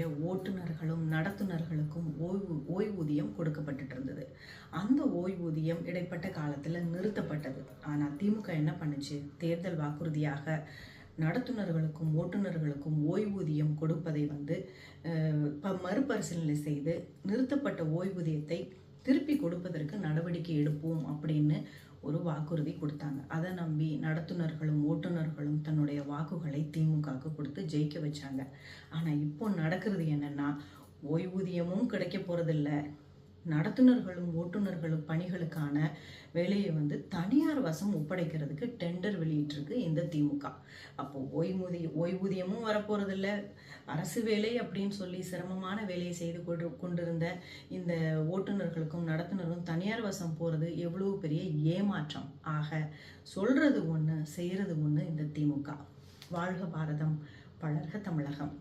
ஓட்டுநர்களும் நடத்துனர்களுக்கும் ஓய்வூதியம் கொடுக்கப்பட்டுட்டு இருந்தது. அந்த ஓய்வூதியம் இடைப்பட்ட காலத்தில் நிறுத்தப்பட்டது. ஆனால் திமுக என்ன பண்ணுச்சு? தேர்தல் வாக்குறுதியாக நடத்துனர்களுக்கும் ஓட்டுநர்களுக்கும் ஓய்வூதியம் கொடுப்பதை மறுபரிசீலனை செய்து நிறுத்தப்பட்ட ஓய்வூதியத்தை திருப்பி கொடுப்பதற்கு நடவடிக்கை எடுப்போம் அப்படின்னு ஒரு வாக்குறுதி கொடுத்தாங்க. அதை நம்பி நடத்துனர்களும் ஓட்டுநர்களும் தன்னுடைய வாக்குகளை திமுகவுக்கு கொடுத்து ஜெயிக்க வச்சாங்க. ஆனால் இப்போ நடக்கிறது என்னன்னா, ஓய்வூதியமும் கிடைக்க போறதில்ல, நடத்துனர்களும் ஓட்டுநர்களும் பணிகளுக்கான வேலையை தனியார் வசம் ஒப்படைக்கிறதுக்கு டெண்டர் வெளியிட்டிருக்கு இந்த திமுக. அப்போ ஓய்வூதியமும் வரப்போறதில்ல, அரசு வேலை அப்படின்னு சொல்லி சிரமமான வேலையை செய்து கொண்டிருந்த இந்த ஓட்டுநர்களுக்கும் நடத்துனரும் தனியார் வசம் போறது எவ்வளவு பெரிய ஏமாற்றம். ஆக சொல்றது ஒண்ணு, செய்யறது ஒண்ணு இந்த திமுக. வாழ்க பாரதம், வளர்க தமிழகம்.